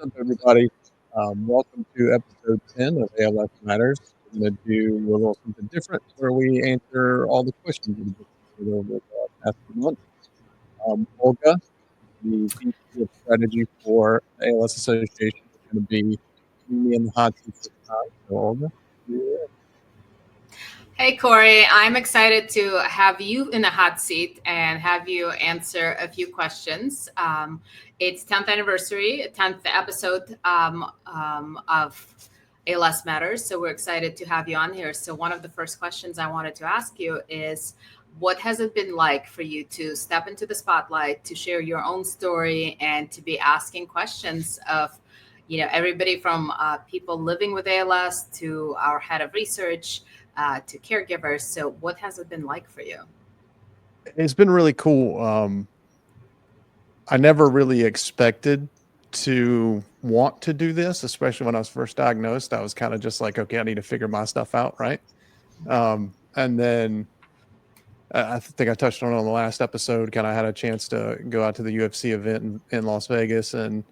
up, everybody? Welcome to episode 10 of ALS Matters. We're going to do a little something different where we answer all the questions that have been submitted over the past few months. Olga, the VP of Strategy for the ALS Association, is going to be me in the hot seat this time. So, Olga, you Hey, Cory, I'm excited to have you in the hot seat and have you answer a few questions. It's 10th anniversary, 10th episode of ALS Matters. So we're excited to have you on here. So one of the first questions I wanted to ask you is, what has it been like for you to step into the spotlight, to share your own story, and to be asking questions of everybody from people living with ALS to our head of research to caregivers. So what has it been like for you? It's been really cool. I never really expected to want to do this, especially when I was first diagnosed. I was kind of just like, okay, I need to figure my stuff out, right? And then I think I touched on it on the last episode. Kind of had a chance to go out to the UFC event in Las Vegas, and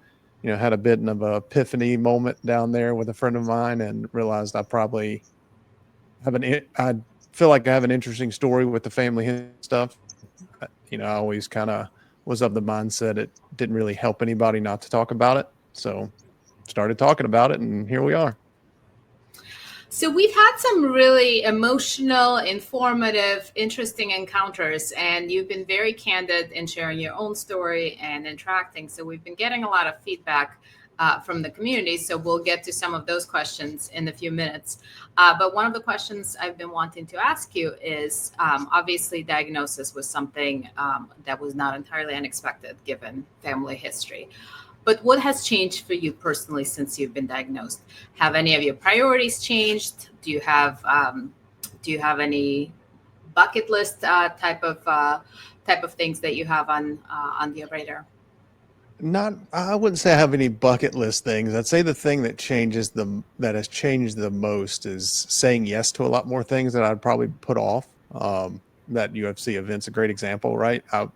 had a bit of an epiphany moment down there with a friend of mine, and realized I probably I feel like I have an interesting story with the family stuff. I always kind of was of the mindset it didn't really help anybody not to talk about it. So started talking about it, and here we are. So we've had some really emotional, informative, interesting encounters, and you've been very candid in sharing your own story and interacting. So we've been getting a lot of feedback from the community. So we'll get to some of those questions in a few minutes. But one of the questions I've been wanting to ask you is, obviously diagnosis was something that was not entirely unexpected given family history. But what has changed for you personally since you've been diagnosed? Have any of your priorities changed? Do you have any bucket list type of things that you have on your radar? I wouldn't say I have any bucket list things. I'd say the thing that has changed the most is saying yes to a lot more things that I'd probably put off. That UFC event's a great example, right? I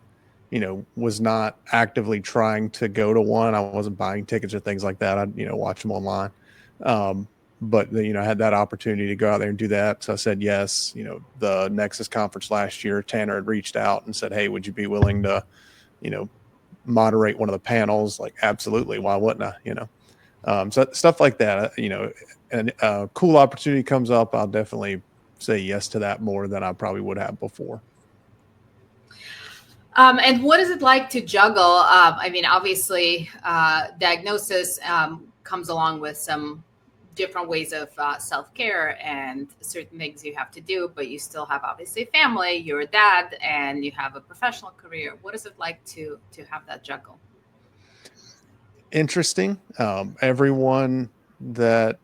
was not actively trying to go to one. I wasn't buying tickets or things like that. I'd, watch them online. But I had that opportunity to go out there and do that. So I said yes. The Nexus conference last year, Tanner had reached out and said, hey, would you be willing to, moderate one of the panels? Like, absolutely. Why wouldn't I? So stuff like that, and a cool opportunity comes up, I'll definitely say yes to that more than I probably would have before. And what is it like to juggle? Obviously, diagnosis comes along with some different ways of self-care and certain things you have to do, but you still have obviously family, you're a dad, and you have a professional career. What is it like to have that juggle? Interesting. Everyone that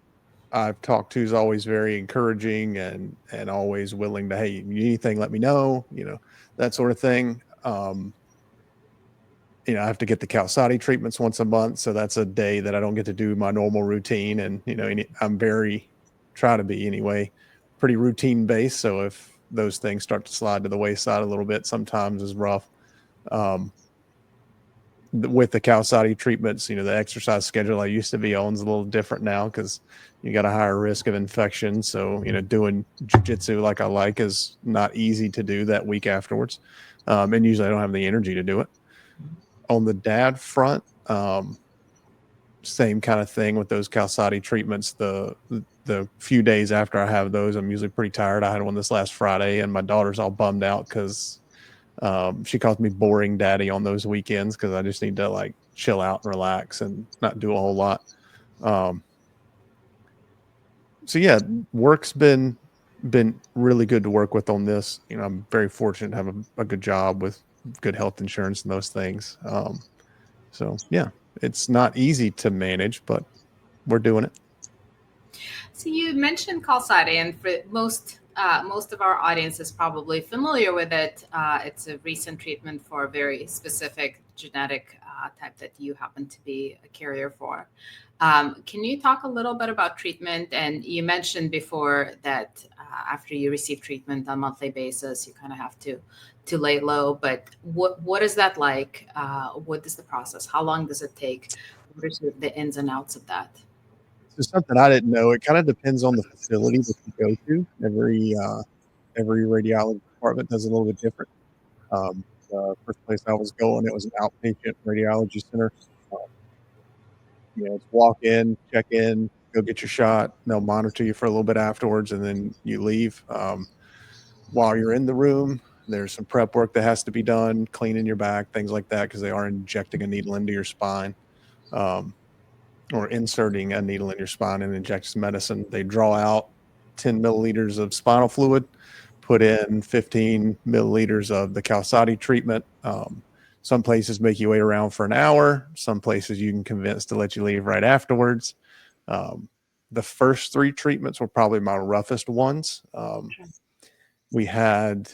I've talked to is always very encouraging and always willing to, hey, you need anything, let me know, that sort of thing. I have to get the Qalsody treatments once a month. So that's a day that I don't get to do my normal routine. And, I'm try to be anyway, pretty routine based. So if those things start to slide to the wayside a little bit, sometimes is rough. With the Qalsody treatments, the exercise schedule I used to be on is a little different now because you got a higher risk of infection. So, doing jiu-jitsu like I like is not easy to do that week afterwards. And usually I don't have the energy to do it. On the dad front, same kind of thing with those Qalsody treatments. The few days after I have those, I'm usually pretty tired. I had one this last Friday, and my daughter's all bummed out because she calls me boring daddy on those weekends because I just need to like chill out and relax and not do a whole lot. So yeah, work's been really good to work with on this. I'm very fortunate to have a good job with good health insurance and those things. So yeah, it's not easy to manage, but we're doing it. So you mentioned Qalsody, and for most of our audience is probably familiar with it. It's a recent treatment for a very specific genetic type that you happen to be a carrier for. Can you talk a little bit about treatment? And you mentioned before that after you receive treatment on a monthly basis, you kind of have to lay low. But what is that like? What is the process? How long does it take? What are sort of the ins and outs of that? So something I didn't know, it kind of depends on the facility that you go to. Every radiology department does a little bit different. The first place I was going, it was an outpatient radiology center. Uh, it's walk in, check in, go get your shot. They'll monitor you for a little bit afterwards, and then you leave. While you're in the room, there's some prep work that has to be done, cleaning your back, things like that, because they are injecting a needle into your spine. Or inserting a needle in your spine and inject some medicine. They draw out 10 milliliters of spinal fluid, put in 15 milliliters of the Qalsody treatment. Some places make you wait around for an hour. Some places you can convince to let you leave right afterwards. The first 3 treatments were probably my roughest ones. We had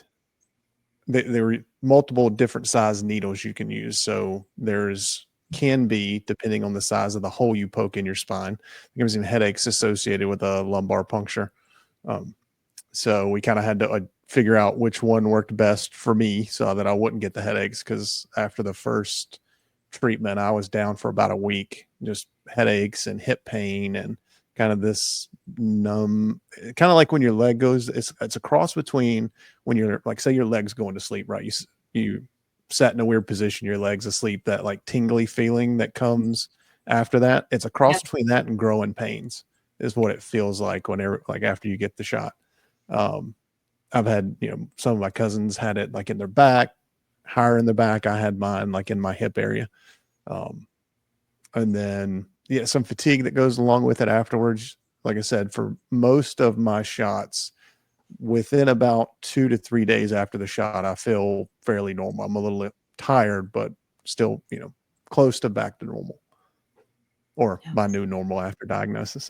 there were multiple different size needles you can use. So can be, depending on the size of the hole you poke in your spine, there can be some headaches associated with a lumbar puncture. So we kind of had to figure out which one worked best for me so that I wouldn't get the headaches. Because after the first treatment, I was down for about a week, just headaches and hip pain and kind of this numb, kind of like when your leg goes, it's a cross between when you're like, say your leg's going to sleep, right? You sat in a weird position, your legs asleep, that like tingly feeling that comes after that. It's a cross between that and growing pains is what it feels like whenever, like after you get the shot. I've had, some of my cousins had it like in their back, higher in the back. I had mine like in my hip area. And then, some fatigue that goes along with it afterwards. Like I said, for most of my shots, within about 2 to 3 days after the shot, I feel fairly normal. I'm a little tired, but still, close to back to normal, or my new normal after diagnosis.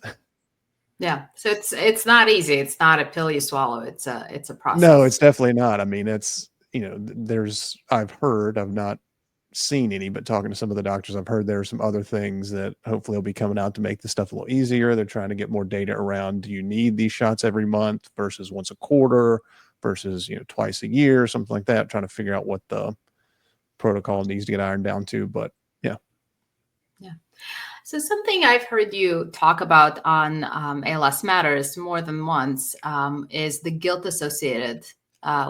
Yeah. So it's not easy. It's not a pill you swallow. It's a process. No, it's definitely not. I mean, it's, I've not seen any, but talking to some of the doctors, I've heard there are some other things that hopefully will be coming out to make this stuff a little easier. They're trying to get more data around, do you need these shots every month versus once a quarter versus, twice a year, something like that, trying to figure out what the protocol needs to get ironed down to. But yeah. So something I've heard you talk about on ALS Matters more than once is the guilt associated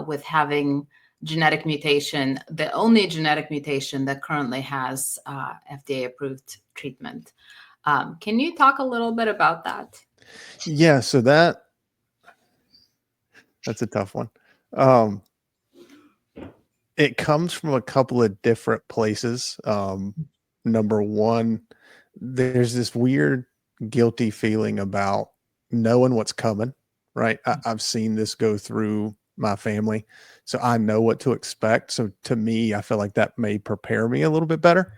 with having genetic mutation, the only genetic mutation that currently has FDA-approved treatment. Can you talk a little bit about that? Yeah, so that's a tough one. It comes from a couple of different places. Number one, there's this weird guilty feeling about knowing what's coming, right? I've seen this go through my family, so I know what to expect. So to me, I feel like that may prepare me a little bit better.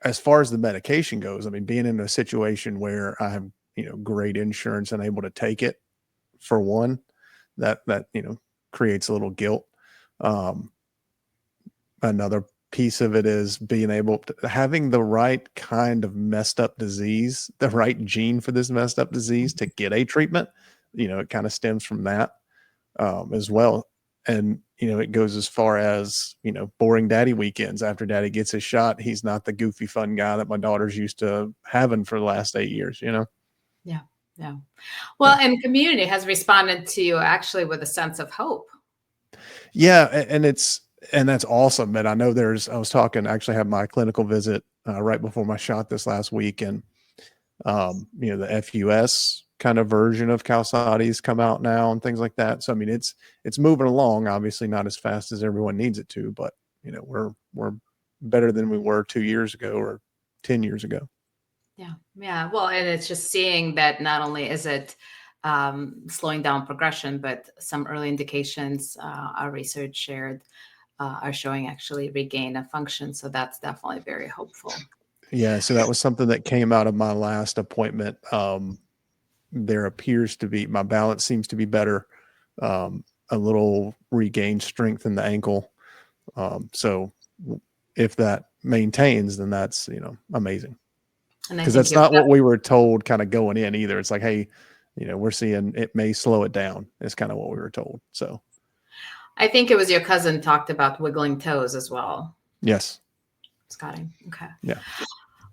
As far as the medication goes, I mean, being in a situation where I have, great insurance and able to take it, for one, that creates a little guilt. Another piece of it is being able to having the right kind of messed up disease, the right gene for this messed up disease to get a treatment. It kind of stems from that as well. And, it goes as far as, boring daddy weekends after daddy gets his shot. He's not the goofy fun guy that my daughter's used to having for the last 8 years, Yeah. Yeah. Well, and community has responded to you actually with a sense of hope. Yeah. And that's awesome. And I know I was talking, actually had my clinical visit right before my shot this last week. And, the FUS kind of version of Qalsody's come out now and things like that. So, I mean, it's moving along, obviously not as fast as everyone needs it to, but we're better than we were 2 years ago or 10 years ago. Yeah. Yeah. Well, and it's just seeing that not only is it slowing down progression, but some early indications our research shared are showing actually regain of function. So that's definitely very hopeful. Yeah. So that was something that came out of my last appointment. There appears to be, my balance seems to be better, a little regained strength in the ankle. So if that maintains, then that's, amazing. Because that's not what we were told kind of going in either. It's like, hey, we're seeing it may slow it down. It's kind of what we were told. So I think it was your cousin talked about wiggling toes as well. Yes. Scotty. Okay. Yeah.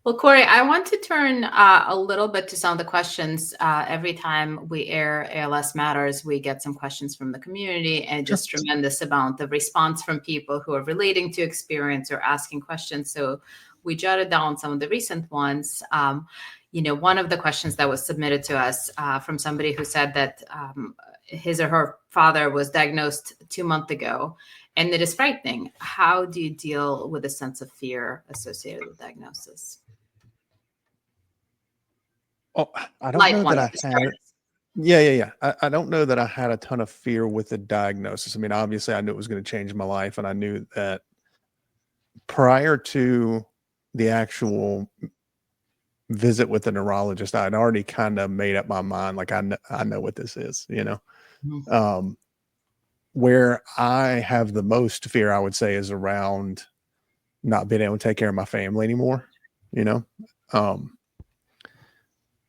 Well, Cory, I want to turn a little bit to some of the questions. Every time we air ALS Matters, we get some questions from the community, and just tremendous amount of response from people who are relating to experience or asking questions. So we jotted down some of the recent ones. One of the questions that was submitted to us from somebody who said that his or her father was diagnosed 2 months ago, and it is frightening. How do you deal with a sense of fear associated with diagnosis? Oh, I don't know that I had. Yeah. I don't know that I had a ton of fear with the diagnosis. I mean, obviously, I knew it was going to change my life, and I knew that prior to the actual visit with the neurologist, I'd already kind of made up my mind. Like, I know what this is, Mm-hmm. Where I have the most fear, I would say, is around not being able to take care of my family anymore,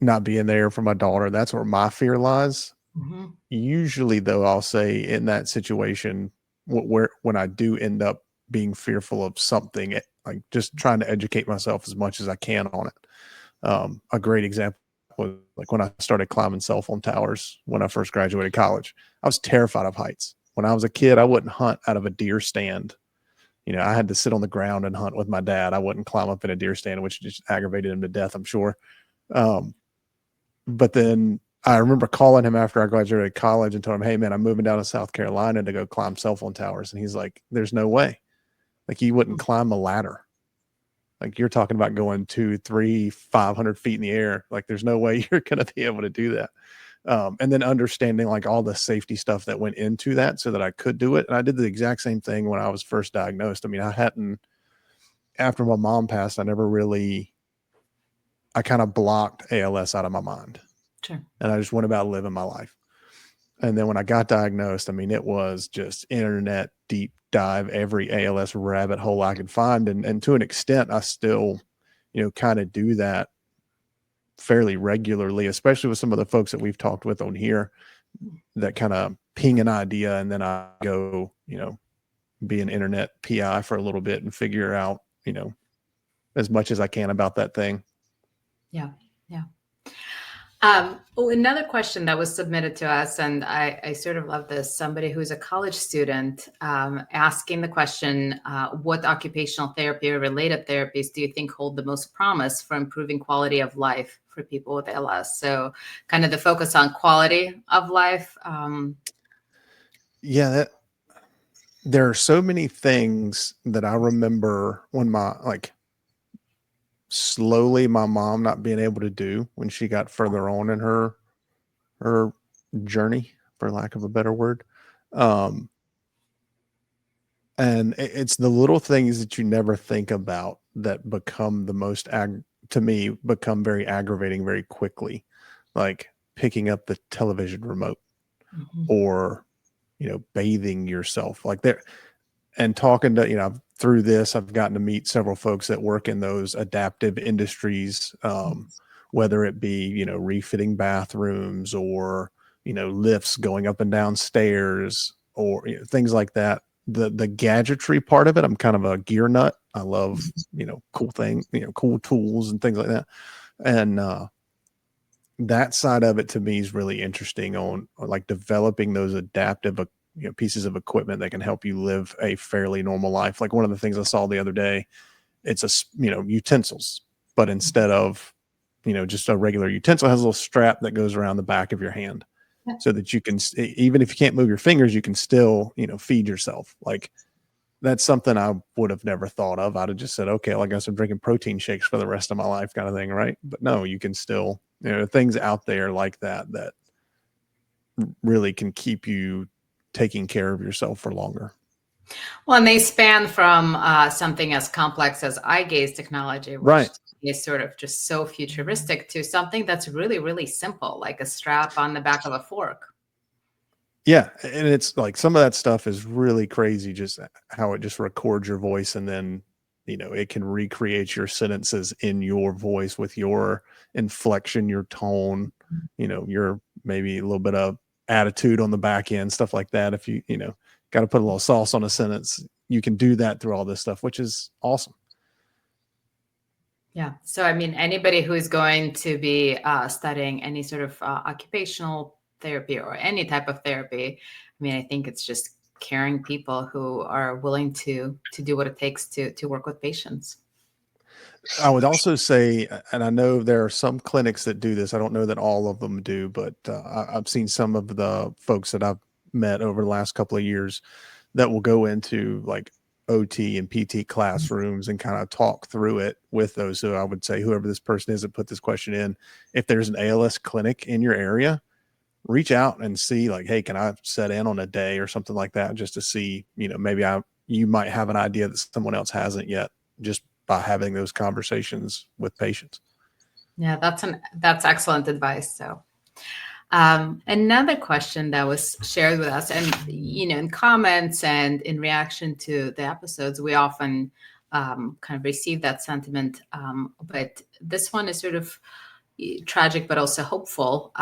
not being there for my daughter. That's where my fear lies. Mm-hmm. Usually, though, I'll say in that situation, when I do end up being fearful of something, like just trying to educate myself as much as I can on it. A great example was like when I started climbing cell phone towers when I first graduated college. I was terrified of heights. When I was a kid, I wouldn't hunt out of a deer stand. I had to sit on the ground and hunt with my dad. I wouldn't climb up in a deer stand, which just aggravated him to death, I'm sure. But then I remember calling him after I graduated college and told him, hey, man, I'm moving down to South Carolina to go climb cell phone towers. And he's like, there's no way. Like, you wouldn't climb a ladder. Like, you're talking about going 200, 300, 500 feet in the air. Like, there's no way you're going to be able to do that. And then understanding like all the safety stuff that went into that so that I could do it. And I did the exact same thing when I was first diagnosed. I mean, after my mom passed, I kind of blocked ALS out of my mind. Sure. And I just went about living my life. And then when I got diagnosed, I mean, it was just internet deep dive, every ALS rabbit hole I could find. And to an extent, I still, kind of do that fairly regularly, especially with some of the folks that we've talked with on here that kind of ping an idea. And then I go, be an internet PI for a little bit and figure out, as much as I can about that thing. Yeah. Another question that was submitted to us, and I sort of love this, somebody who's a college student asking the question, what occupational therapy or related therapies do you think hold the most promise for improving quality of life for people with ALS? So kind of the focus on quality of life. There are so many things that I remember when slowly my mom not being able to do when she got further on in her journey, for lack of a better word. And it's the little things that you never think about that become become very aggravating very quickly, like picking up the television remote or, bathing yourself like there. And talking to, through this, I've gotten to meet several folks that work in those adaptive industries, whether it be, refitting bathrooms or, lifts going up and down stairs or things like that. The gadgetry part of it, I'm kind of a gear nut. I love, cool things, cool tools and things like that. And that side of it to me is really interesting on like developing those adaptive pieces of equipment that can help you live a fairly normal life. Like one of the things I saw the other day, it's utensils, but instead of, just a regular utensil, it has a little strap that goes around the back of your hand so that you can, even if you can't move your fingers, you can still, feed yourself. Like that's something I would have never thought of. I'd have just said, okay, well, I guess I'm drinking protein shakes for the rest of my life kind of thing. Right. But no, you can still, things out there like that really can keep you taking care of yourself for longer. Well, and they span from something as complex as eye gaze technology, which right. is sort of just so futuristic, to something that's really, really simple, like a strap on the back of a fork. Yeah. And it's like some of that stuff is really crazy, just how it just records your voice and then, it can recreate your sentences in your voice with your inflection, your tone, your maybe a little bit of attitude on the back end, stuff like that. If you, got to put a little sauce on a sentence, you can do that through all this stuff, which is awesome. Yeah. So, I mean, anybody who is going to be studying any sort of occupational therapy or any type of therapy, I mean, I think it's just caring people who are willing to do what it takes to work with patients. I would also say, and I know there are some clinics that do this. I don't know that all of them do, but I've seen some of the folks that I've met over the last couple of years that will go into like OT and PT classrooms and kind of talk through it with those. So I would say whoever this person is that put this question in, if there's an ALS clinic in your area, reach out and see like, hey, can I set in on a day or something like that, just to see, maybe you might have an idea that someone else hasn't yet, just by having those conversations with patients. Yeah, that's excellent advice. So, another question that was shared with us, and in comments and in reaction to the episodes, we often kind of receive that sentiment. But this one is sort of tragic, but also hopeful.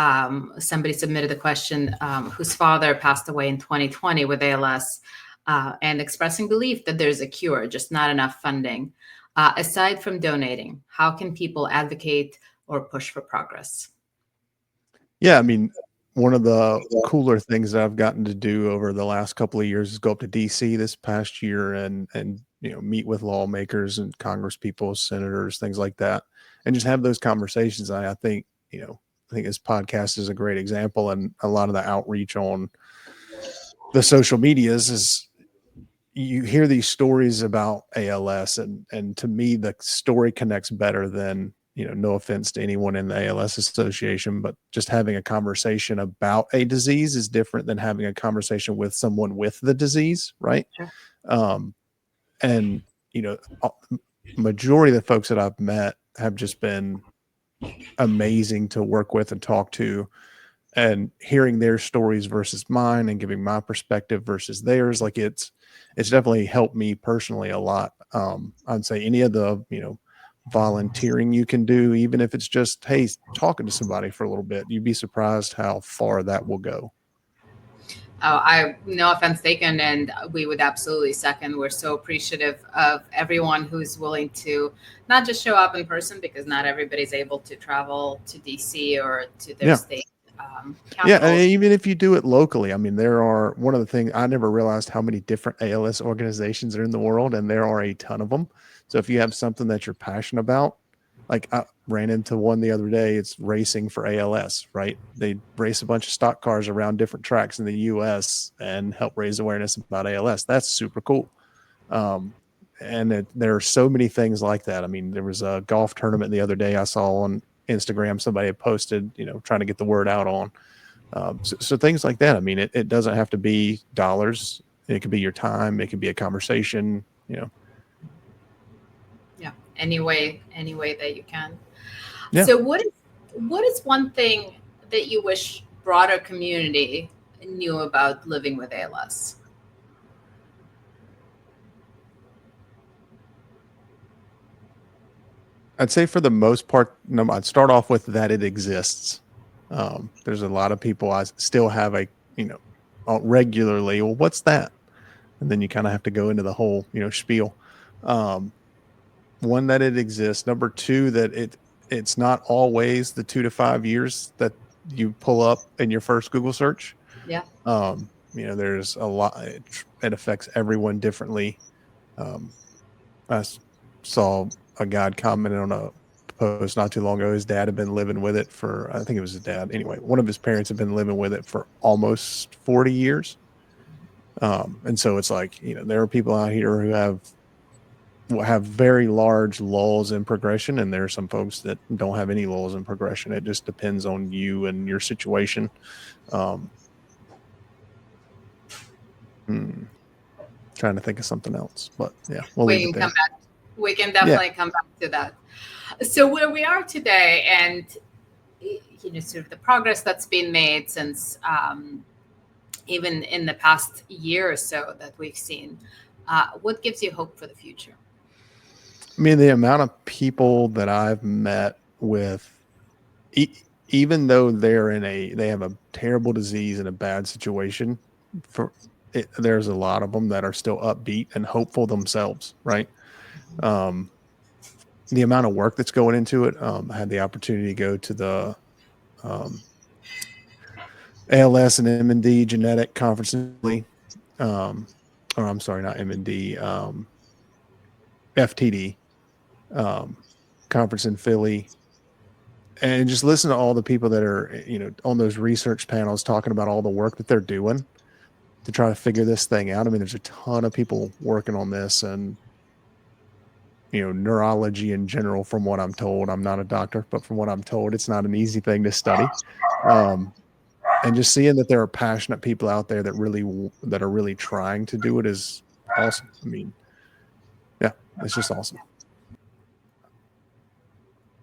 Somebody submitted a question whose father passed away in 2020 with ALS, and expressing belief that there's a cure, just not enough funding. Aside from donating, how can people advocate or push for progress? Yeah, I mean, one of the cooler things that I've gotten to do over the last couple of years is go up to DC this past year and meet with lawmakers and Congress people, senators, things like that, and just have those conversations. I think I think this podcast is a great example, and a lot of the outreach on the social medias is you hear these stories about ALS, and to me the story connects better than, no offense to anyone in the ALS association, but just having a conversation about a disease is different than having a conversation with someone with the disease, right? Sure. And majority of the folks that I've met have just been amazing to work with and talk to, and hearing their stories versus mine and giving my perspective versus theirs, like it's definitely helped me personally a lot. I'd say any of the volunteering you can do, even if it's just, hey, talking to somebody for a little bit, you'd be surprised how far that will go. No offense taken, and we would absolutely second. We're so appreciative of everyone who's willing to not just show up in person, because not everybody's able to travel to DC or to their state. Yeah, and even if you do it locally, I mean, there are, one of the things, I never realized how many different ALS organizations are in the world, and there are a ton of them. So if you have something that you're passionate about, like I ran into one the other day, it's racing for ALS, right? They race a bunch of stock cars around different tracks in the US and help raise awareness about ALS. That's super cool. And there are so many things like that. I mean, there was a golf tournament the other day I saw on Instagram, somebody had posted, trying to get the word out on. So things like that. I mean, it doesn't have to be dollars. It could be your time. It could be a conversation, Yeah. Any way that you can. Yeah. So what is one thing that you wish broader community knew about living with ALS? I'd say for the most part, no, I'd start off with that it exists. There's a lot of people I still have regularly, well, what's that? And then you kind of have to go into the whole, spiel. One, that it exists. Number two, that it's not always the 2 to 5 years that you pull up in your first Google search. Yeah. There's a lot, it affects everyone differently. I saw a guy commented on a post not too long ago. His dad had been living with it for, I think it was his dad. Anyway, one of his parents had been living with it for almost 40 years. And so it's like, there are people out here who have very large lulls in progression, and there are some folks that don't have any lulls in progression. It just depends on you and your situation. Trying to think of something else, but yeah, we'll leave it there. We can definitely come back to that. So where we are today, and sort of the progress that's been made since even in the past year or so that we've seen, what gives you hope for the future? I mean, the amount of people that I've met with, even though they have a terrible disease and a bad situation, there's a lot of them that are still upbeat and hopeful themselves, right? the amount of work that's going into it. I had the opportunity to go to the ALS and M&D genetic conference, or I'm sorry, not M&D, FTD conference in Philly, and just listen to all the people that are, on those research panels talking about all the work that they're doing to try to figure this thing out. I mean, there's a ton of people working on this, and neurology in general, from what I'm told, I'm not a doctor, but from what I'm told, it's not an easy thing to study. And just seeing that there are passionate people out there that are really trying to do it is awesome. I mean, yeah, it's just awesome.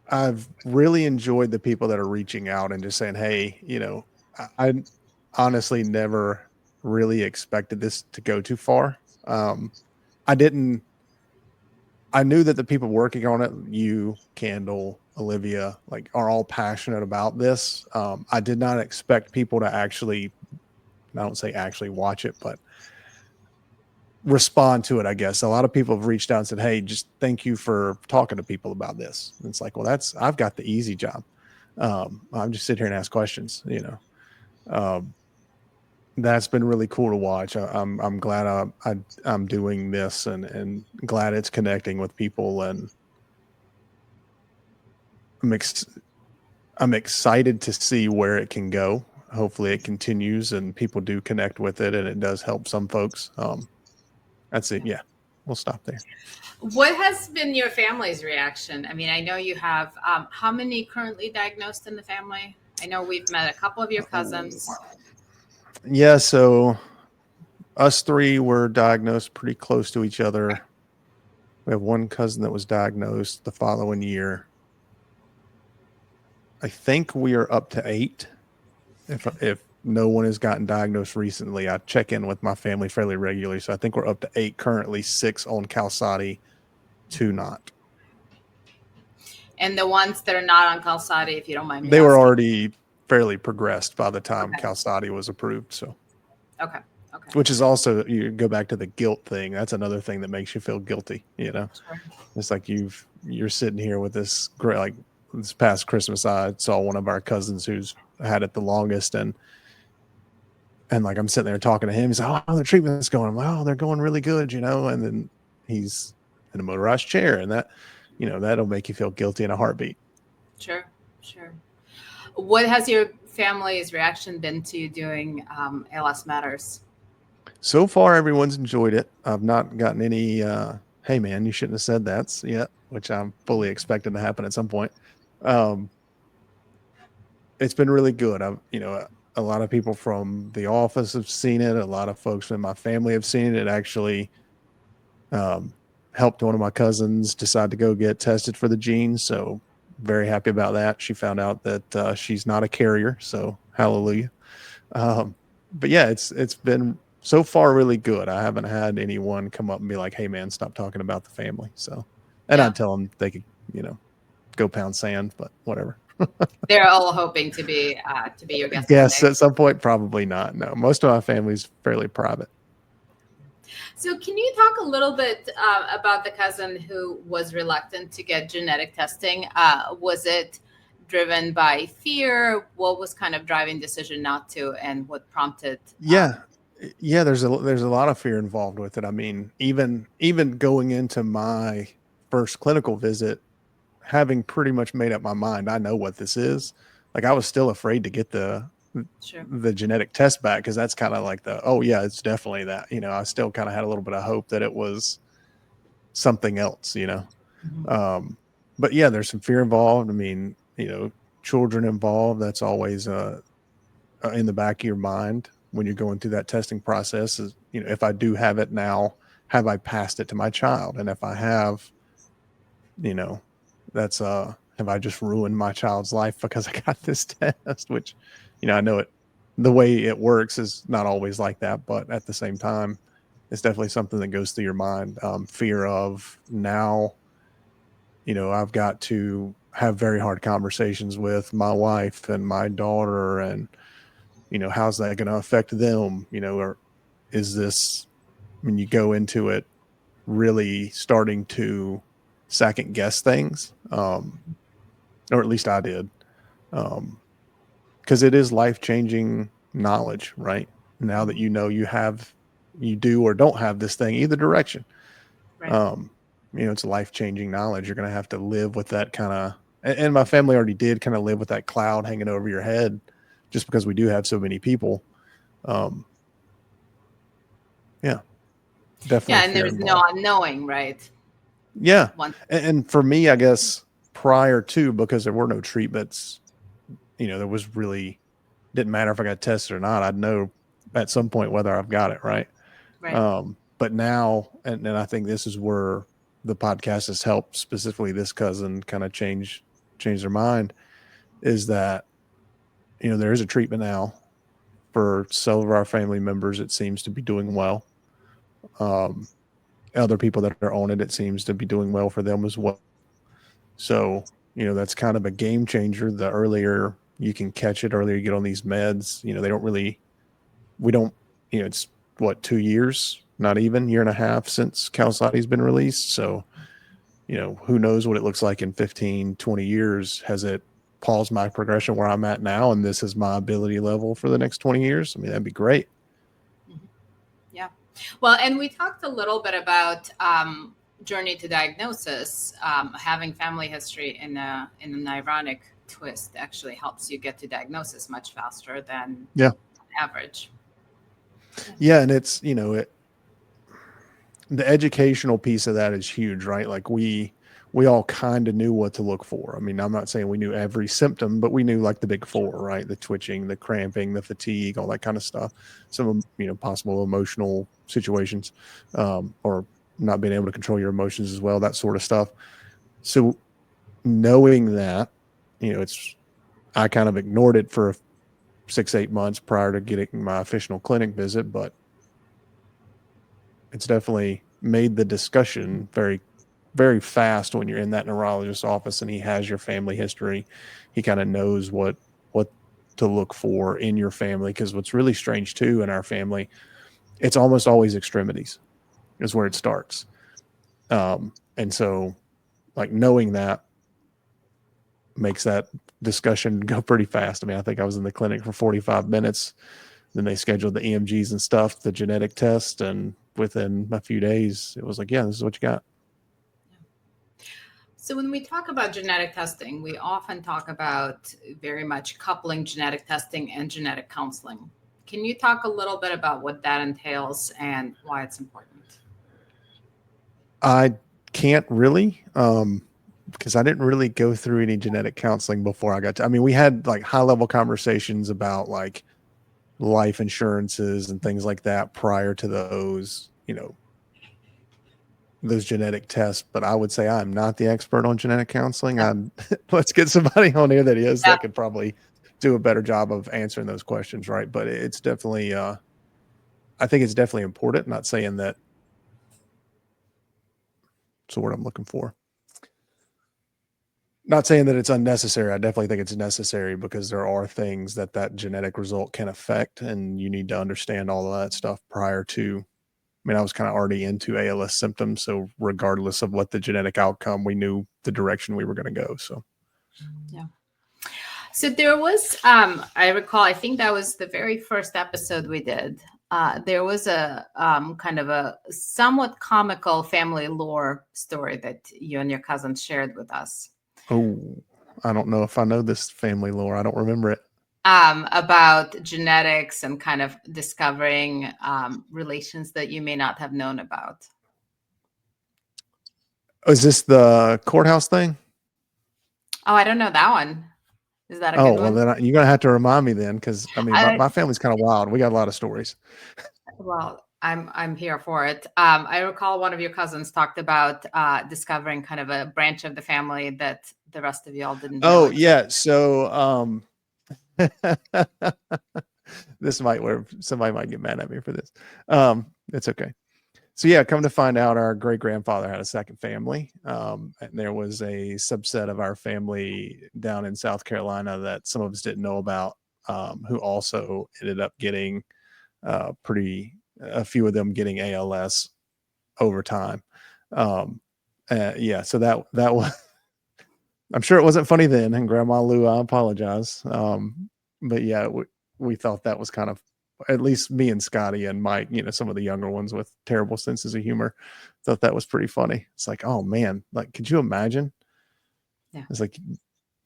I've really enjoyed the people that are reaching out and just saying, hey, I honestly never really expected this to go too far. I knew that the people working on it, you, Candle, Olivia, like, are all passionate about this. I did not expect people to actually, I don't say actually watch it, but respond to it, I guess. A lot of people have reached out and said, hey, just thank you for talking to people about this. And it's like, well, I've got the easy job. I'm just sit here and ask questions, that's been really cool to watch. I'm glad I'm doing this and glad it's connecting with people, and I'm excited to see where it can go. Hopefully it continues and people do connect with it and it does help some folks. That's it. Yeah, we'll stop there. What has been your family's reaction? I mean, I know you have, how many currently diagnosed in the family? I know we've met a couple of your cousins. Yeah, so us three were diagnosed pretty close to each other. We have one cousin that was diagnosed the following year. I think we are up to 8. If no one has gotten diagnosed recently, I check in with my family fairly regularly. So I think we're up to 8 currently, 6 on Qalsody, 2 not. And the ones that are not on Qalsody, if you don't mind me they asking. were already fairly progressed by the time Qalsody was approved. So, okay. Which is also, you go back to the guilt thing. That's another thing that makes you feel guilty. Sure. It's like you're sitting here with this great, like this past Christmas, I saw one of our cousins who's had it the longest, and like I'm sitting there talking to him. He's like, "Oh, the treatment's going." I'm like, "Oh, they're going really good," And then he's in a motorized chair, and that, that'll make you feel guilty in a heartbeat. Sure. What has your family's reaction been to doing ALS Matters? So far, everyone's enjoyed it. I've not gotten any, hey man, you shouldn't have said that yet, which I'm fully expecting to happen at some point. It's been really good. A lot of people from the office have seen it. A lot of folks in my family have seen it. It actually helped one of my cousins decide to go get tested for the gene. So very happy about that. She found out that she's not a carrier. So hallelujah. But yeah, it's been so far really good. I haven't had anyone come up and be like, hey man, stop talking about the family. So, and I'd tell them they could, go pound sand, but whatever. They're all hoping to be your guest. Yes, at some point, probably not. No, most of my family's fairly private. So can you talk a little bit about the cousin who was reluctant to get genetic testing? Was it driven by fear? What was kind of driving decision not to, and what prompted? Yeah, there's a lot of fear involved with it. I mean, even going into my first clinical visit, having pretty much made up my mind, I know what this is. Like, I was still afraid to get the genetic test back, because that's kind of like it's definitely that. I still kind of had a little bit of hope that it was something else. Mm-hmm. But yeah, there's some fear involved. I mean, children involved. That's always in the back of your mind when you're going through that testing process. Is, if I do have it now, have I passed it to my child? And if I have, that's have I just ruined my child's life because I got this test? Which, I know the way it works is not always like that, but at the same time, it's definitely something that goes through your mind. Fear of now, I've got to have very hard conversations with my wife and my daughter, and how's that going to affect them? Or is this, when you go into it, really starting to second guess things, or at least I did, because it is life-changing knowledge, right? Now that you know you do or don't have this thing, either direction. Right. It's life-changing knowledge. You're going to have to live with that kind of, and my family already did kind of live with that cloud hanging over your head, just because we do have so many people. Yeah, definitely. Yeah, and there's no unknowing, right? Yeah. And for me, I guess prior to, because there were no treatments, there was really, didn't matter if I got tested or not. I'd know at some point whether I've got it, right? But now, and I think this is where the podcast has helped, specifically this cousin kind of change their mind, is that, there is a treatment now for some of our family members. It seems to be doing well. Other people that are on it, it seems to be doing well for them as well. So, that's kind of a game changer. The earlier you can catch it, earlier you get on these meds, it's what, 2 years, not even year and a half since Qalsody's been released. So, who knows what it looks like in 15, 20 years. Has it paused my progression where I'm at now, and this is my ability level for the next 20 years? I mean, that'd be great. Yeah. Well, and we talked a little bit about journey to diagnosis. Having family history in an ironic twist actually helps you get to diagnosis much faster than average. Yeah, and it's, the educational piece of that is huge, right? Like we all kind of knew what to look for. I mean, I'm not saying we knew every symptom, but we knew like the big four, right? The twitching, the cramping, the fatigue, all that kind of stuff. Some, possible emotional situations, or not being able to control your emotions as well, that sort of stuff. So knowing that, I kind of ignored it for 6-8 months prior to getting my official clinic visit, but it's definitely made the discussion very, very fast when you're in that neurologist's office and he has your family history. He kind of knows what to look for in your family, because what's really strange too in our family, it's almost always extremities is where it starts. And so like knowing that makes that discussion go pretty fast. I mean, I think I was in the clinic for 45 minutes. Then they scheduled the EMGs and stuff, the genetic test, and within a few days, it was like, yeah, this is what you got. So when we talk about genetic testing, we often talk about very much coupling genetic testing and genetic counseling. Can you talk a little bit about what that entails and why it's important? I can't really, because I didn't really go through any genetic counseling before I got to, I mean, we had like high level conversations about like life insurances and things like that prior to those, those genetic tests. But I would say I'm not the expert on genetic counseling. Let's get somebody on here that is, that could probably do a better job of answering those questions. Right. But it's definitely, I think it's definitely important. Not saying that. That's the word I'm looking for. Not saying that it's unnecessary. I definitely think it's necessary, because there are things that genetic result can affect, and you need to understand all of that stuff prior to. I mean, I was kind of already into ALS symptoms, so regardless of what the genetic outcome, we knew the direction we were going to go. So, yeah. So there was, I recall, I think that was the very first episode we did. There was a kind of a somewhat comical family lore story that you and your cousin shared with us. Oh, I don't know if I know this family lore. I don't remember it. About genetics and kind of discovering relations that you may not have known about. Oh, is this the courthouse thing? Oh, I don't know that one. Is that a good one? Well, then you're going to have to remind me then, because I mean, my family's kind of wild. We got a lot of stories. Well, I'm here for it. I recall one of your cousins talked about discovering kind of a branch of the family that the rest of y'all didn't know. Oh, yeah. So this might, where somebody might get mad at me for this. It's okay. So yeah, come to find out, our great grandfather had a second family. And there was a subset of our family down in South Carolina that some of us didn't know about, who also ended up getting a few of them getting ALS over time. Yeah, so that was. I'm sure it wasn't funny then, and Grandma Lou, I apologize. But yeah, we thought that was kind of, at least me and Scotty and Mike, some of the younger ones with terrible senses of humor, thought that was pretty funny. It's like, oh man, like, could you imagine? Yeah. It's like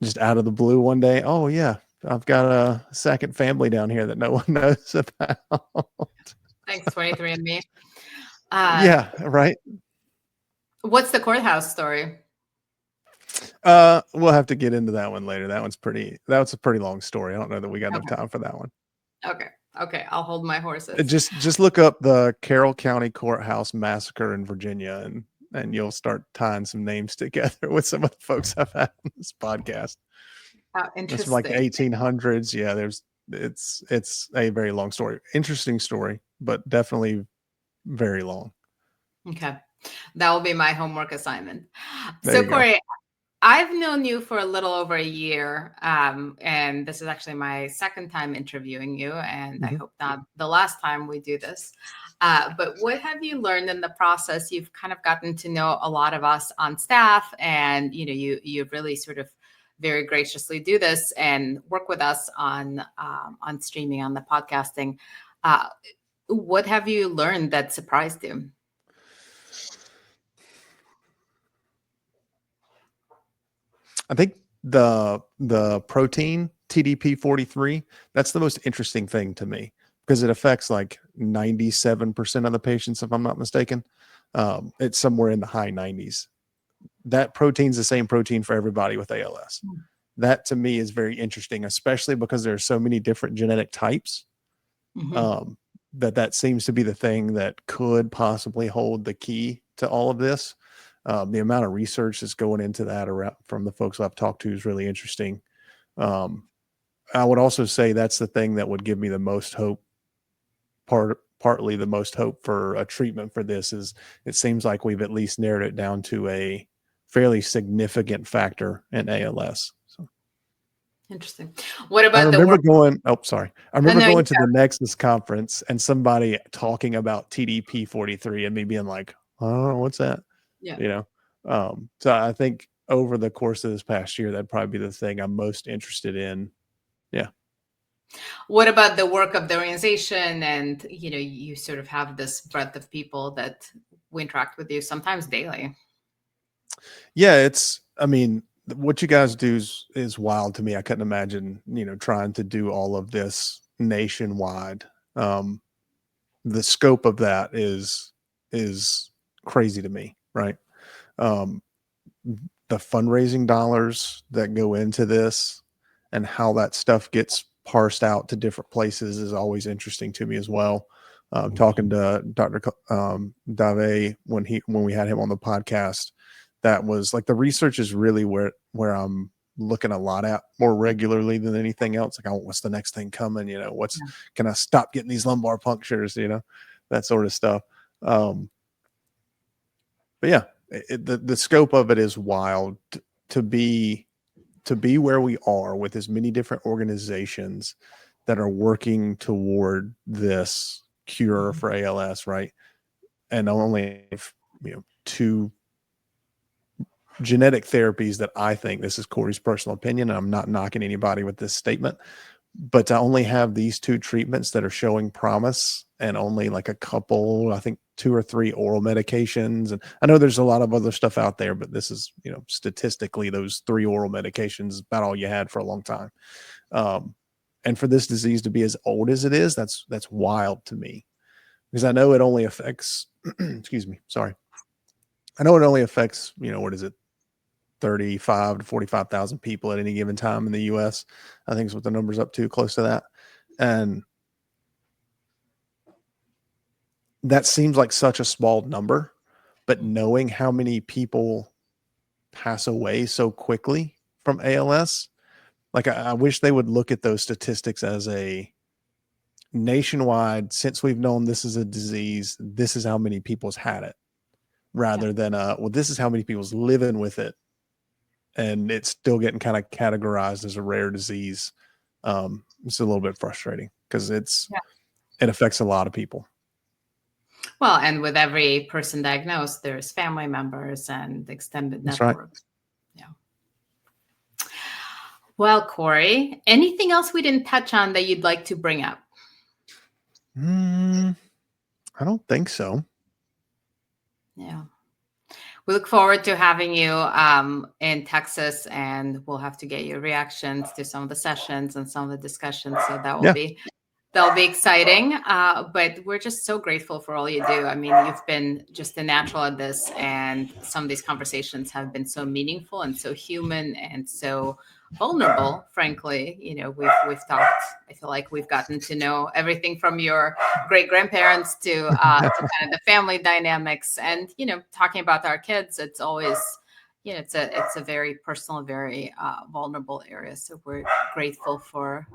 just out of the blue one day, oh yeah, I've got a second family down here that no one knows about. Thanks, 23andMe. Yeah, right. What's the courthouse story? We'll have to get into that one later. That's a pretty long story. I don't know that we got enough time for that one. Okay, I'll hold my horses. Just look up the Carroll County Courthouse Massacre in Virginia, and you'll start tying some names together with some of the folks I've had on this podcast. Interesting. It's from like the 1800s. Yeah, it's a very long story. Interesting story, but definitely very long. Okay, that will be my homework assignment. There So, Cory, I've known you for a little over a year, and this is actually my second time interviewing you, and I hope not the last time we do this. But what have you learned in the process? You've kind of gotten to know a lot of us on staff, and you really sort of very graciously do this and work with us on streaming, on the podcasting. What have you learned that surprised you? I think the protein TDP43, that's the most interesting thing to me, because it affects like 97% of the patients, if I'm not mistaken. It's somewhere in the high 90s. That protein's the same protein for everybody with ALS. That to me is very interesting, especially because there are so many different genetic types. That seems to be the thing that could possibly hold the key to all of this. The amount of research that's going into that from the folks I've talked to is really interesting. I would also say that's the thing that would give me the most hope. Partly the most hope for a treatment for this is it seems like we've at least narrowed it down to a fairly significant factor in ALS. So interesting. What about I remember going to the Nexus conference and somebody talking about TDP43 and me being like, oh, what's that? Yeah. So I think over the course of this past year, that'd probably be the thing I'm most interested in. Yeah. What about the work of the organization? And, you sort of have this breadth of people that we interact with you sometimes daily. Yeah, what you guys do is wild to me. I couldn't imagine, trying to do all of this nationwide. The scope of that is crazy to me, right? The fundraising dollars that go into this and how that stuff gets parsed out to different places is always interesting to me as well. Talking to Dr. Dave when we had him on the podcast, that was like the research is really where I'm looking a lot at more regularly than anything else. Like, what's the next thing coming? Can I stop getting these lumbar punctures? That sort of stuff. But yeah, the scope of it is wild to be where we are with as many different organizations that are working toward this cure for ALS, right? And only two genetic therapies that I think, this is Cory's personal opinion, and I'm not knocking anybody with this statement, but to only have these two treatments that are showing promise and only like a couple, I think 2 or 3 oral medications. And I know there's a lot of other stuff out there, but this is, statistically, those 3 oral medications is about all you had for a long time. And for this disease to be as old as it is, that's wild to me, because I know it only affects, excuse me, sorry. I know it only affects, what is it? 35 to 45,000 people at any given time in the US. I think is what the number's up to, close to that. And that seems like such a small number, but knowing how many people pass away so quickly from ALS, like I wish they would look at those statistics as a nationwide, since we've known this is a disease, this is how many people's had it, rather than this is how many people's living with it, and it's still getting kind of categorized as a rare disease. It's a little bit frustrating because it affects a lot of people. Well, and with every person diagnosed, there's family members and extended That's right. network. Yeah. Well, Cory, anything else we didn't touch on that you'd like to bring up? I don't think so. Yeah. We look forward to having you in Texas, and we'll have to get your reactions to some of the sessions and some of the discussions. So that'll be exciting. But we're just so grateful for all you do. I mean, you've been just a natural at this, and some of these conversations have been so meaningful and so human and so vulnerable. Frankly, we've talked. I feel like we've gotten to know everything from your great grandparents to kind of the family dynamics, and talking about our kids. It's always it's a very personal, very vulnerable area. So we're grateful for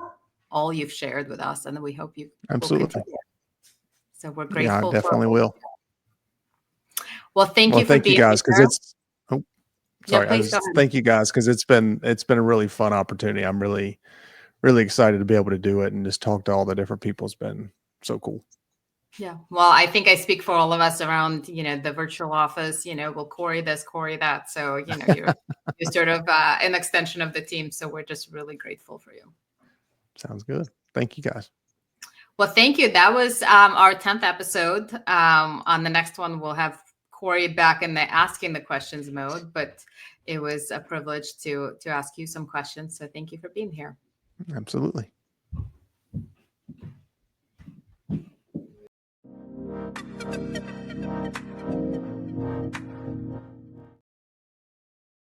all you've shared with us, and we hope you Absolutely. will continue. So we're Yeah, I grateful. definitely will. Well, thank you for thank you being guys, because here. it's sorry. Thank you guys, because it's been a really fun opportunity. I'm really excited to be able to do it and just talk to all the different people. It's been so cool. Yeah. Well, I think I speak for all of us around, the virtual office, well, Cory this, Cory that. So, you're sort of an extension of the team. So we're just really grateful for you. Sounds good. Thank you guys. Well, thank you. That was our 10th episode. On the next one, we'll have Cory back in the asking the questions mode, but it was a privilege to ask you some questions. So thank you for being here. Absolutely.